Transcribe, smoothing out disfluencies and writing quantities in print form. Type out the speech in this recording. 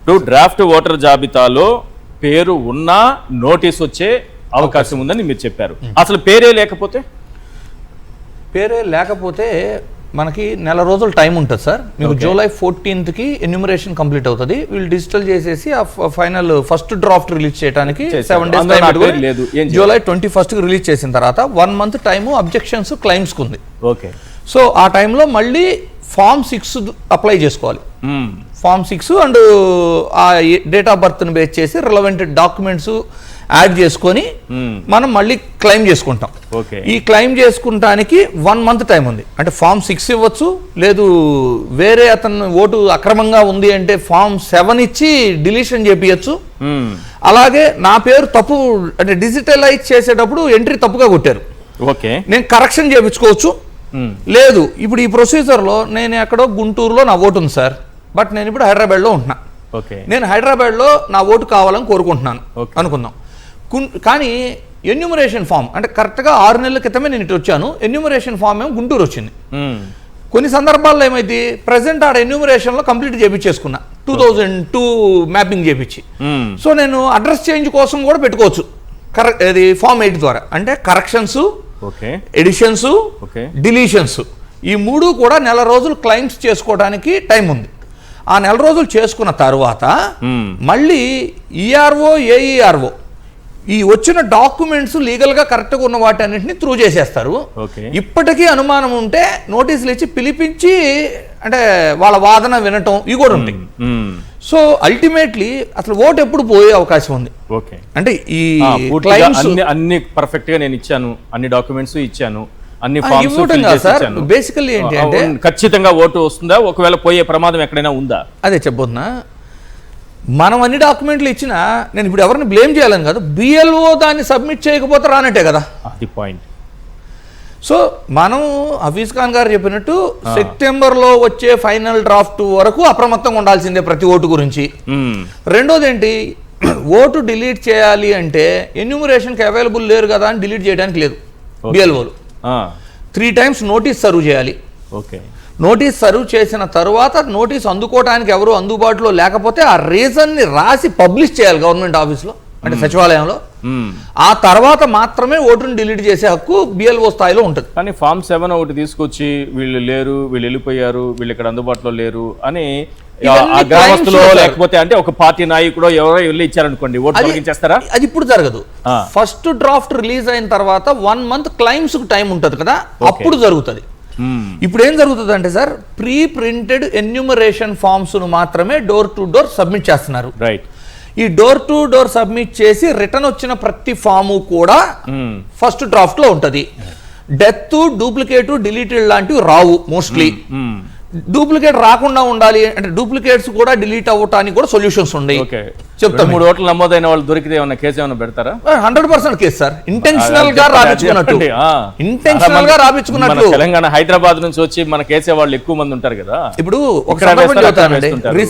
ఇప్పుడు draft voter జాబితాలో పేరు ఉన్నా నోటీస్ వచ్చే అవకాశం ఉందని మీరు చెప్పారు. అసలు పేరే లేకపోతే మనకి నెల రోజులు టైం ఉంటుంది సార్. మీకు జూలై 14th ఎన్యూమరేషన్ కంప్లీట్ అవుతుంది. వీళ్ళు డిజిటల్ చేసేసి ఆ ఫైనల్ ఫస్ట్ డ్రాఫ్ట్ రిలీజ్ చేయడానికి 7 days time. July 21st release చేసిన తర్వాత 1 month టైము అబ్జెక్షన్స్ క్లైమ్స్కి ఉంది. ఓకే. సో ఆ టైంలో మళ్ళీ ఫామ్ 6 అప్లై చేసుకోవాలి. ఫామ్ 6 అండ్ ఆ డేట్ ఆఫ్ బర్త్ని బేస్ చేసి రిలవెంట్ డాక్యుమెంట్స్ యాడ్ చేసుకొని మనం మళ్ళీ క్లెయిమ్ చేసుకుంటాం. ఈ క్లెయిమ్ చేసుకుంటానికి 1 month టైం ఉంది. అంటే ఫామ్ 6 ఇవ్వచ్చు, లేదు వేరే అతను ఓటు అక్రమంగా ఉంది అంటే ఫామ్ 7 ఇచ్చి డిలీషన్ చేపియచ్చు. అలాగే నా పేరు తప్పు అంటే డిజిటలైజ్ చేసేటప్పుడు ఎంట్రీ తప్పుగా కొట్టారు, నేను కరెక్షన్ చేయించుకోవచ్చు. లేదు ఇప్పుడు ఈ ప్రొసీజర్లో నేను ఎక్కడో గుంటూరులో నా ఓటు ఉంది సార్, బట్ నేను ఇప్పుడు హైదరాబాద్లో ఉంటున్నా. నేను హైదరాబాద్లో నా ఓటు కావాలని కోరుకుంటున్నాను అనుకుందాం. కానీ ఎన్యూమరేషన్ ఫామ్ అంటే కరెక్ట్గా 6 నెలల క్రితమే నేను ఇటు వచ్చాను. ఎన్యూమరేషన్ ఫామ్ ఏమో గుంటూరు వచ్చింది. కొన్ని సందర్భాల్లో ఏమైంది, ప్రజెంట్ ఆడ ఎన్యూమరేషన్లో కంప్లీట్ చేయించేసుకున్నా 2002 మ్యాపింగ్ చేయించి. సో నేను అడ్రస్ చేంజ్ కోసం కూడా పెట్టుకోవచ్చు ఇది ఫామ్ 8 ద్వారా. అంటే కరెక్షన్స్, ఎడిషన్స్, డిలీషన్స్ ఈ 3 కూడా నెల రోజులు క్లెయిమ్స్ చేసుకోవడానికి టైం ఉంది. ఆ నెల రోజులు చేసుకున్న తర్వాత మళ్ళీ ఈఆర్ఓ, ఏఈఆర్ఓ ఈ వచ్చిన డాక్యుమెంట్స్ లీగల్గా కరెక్ట్గా ఉన్న వాటి అన్నింటినీ త్రూ చేసేస్తారు. ఇప్పటికీ అనుమానం ఉంటే నోటీసులు ఇచ్చి పిలిపించి అంటే వాళ్ళ వాదన వినటం ఇవి కూడా ఉంటాయి. సో అల్టిమేట్లీ అసలు ఓటు ఎప్పుడు పోయే అవకాశం ఉంది. అంటే ఈ అన్ని పర్ఫెక్ట్ గా నేను ఇచ్చాను, అన్ని డాక్యుమెంట్స్ ఇచ్చాను, అన్ని బేసికల్లీ ఏంటి అంటే ఖచ్చితంగా ఓటు వస్తుందా, ఒకవేళ పోయే ప్రమాదం ఎక్కడైనా ఉందా అదే చెప్పబోతున్నా. మనం అన్ని డాక్యుమెంట్లు ఇచ్చినా నేను ఇప్పుడు ఎవరిని బ్లేమ్ చేయాలని కాదు, బిఎల్ఓ దాన్ని సబ్మిట్ చేయకపోతే రానట్టే కదా అది పాయింట్. సో మనం హఫీజ్ ఖాన్ గారు చెప్పినట్టు సెప్టెంబర్లో వచ్చే ఫైనల్ డ్రాఫ్ట్ వరకు అప్రమత్తంగా ఉండాల్సిందే ప్రతి ఓటు గురించి. రెండోది ఏంటి, ఓటు డిలీట్ చేయాలి అంటే ఎన్యూమరేషన్కి అవైలబుల్ లేరు కదా అని డిలీట్ చేయడానికి లేదు. బిఎల్ఓలు 3 times నోటీస్ సర్వ్ చేయాలి. నోటీస్ సర్వ్ చేసిన తర్వాత నోటీస్ అందుకోవడానికి ఎవరు అందుబాటులో లేకపోతే ఆ రీజన్ని రాసి పబ్లిష్ చేయాలి గవర్నమెంట్ ఆఫీస్లో అంటే సచివాలయంలో. ఆ తర్వాత మాత్రమే ఓటును డిలీట్ చేసే హక్కు బిఎల్ఓ స్థాయిలో ఉంటుంది. కానీ ఫామ్ 7 ఒకటి తీసుకొచ్చి వీళ్ళు లేరు, వీళ్ళు వెళ్ళిపోయారు, వీళ్ళు ఇక్కడ అందుబాటులో లేరు అని గ్రామస్తులు లేకపోతే అంటే ఒక పార్టీ నాయకుడు ఎవరో వెళ్ళి ఇచ్చారనుకోండి, ఓటు తొలగించేస్తారా? అది ఇప్పుడు జరగదు. ఫస్ట్ డ్రాఫ్ట్ రిలీజ్ అయిన తర్వాత 1 month క్లైమ్స్ కు టైం ఉంటుంది కదా, అప్పుడు జరుగుతుంది. ఇప్పుడు ఏం జరుగుతుంది అంటే sir, pre printed enumeration forms ను మాత్రమే డోర్ టు డోర్ సబ్మిట్ చేస్తున్నారు. ఈ డోర్ టు డోర్ సబ్మిట్ చేసి రిటర్న్ వచ్చిన ప్రతి ఫాము కూడా ఫస్ట్ డ్రాఫ్ట్ లో ఉంటది. డెత్, డూప్లికేట్, డిలీటెడ్ లాంటివి రావు మోస్ట్లీ. డూప్లికేట్ రాకుండా ఉండాలి అంటే డూప్లికేట్స్ కూడా డిలీట్ అవ్వటానికి కూడా సొల్యూషన్స్ ఉన్నాయి. చెప్తాను. 3 ఓట్లు నమోదైన వాళ్ళు దొరికితే ఏమైనా కేసు ఏమైనా పెడతారా? 100% కేసు సార్. ఇంటెన్షనల్ గా రాపించుకున్నట్టు తెలంగాణ హైదరాబాద్ నుంచి వచ్చి మన కేసే వాళ్ళు ఎక్కువ మంది ఉంటారు కదా. ఇప్పుడు ఒక సందర్భం చెప్తానండి.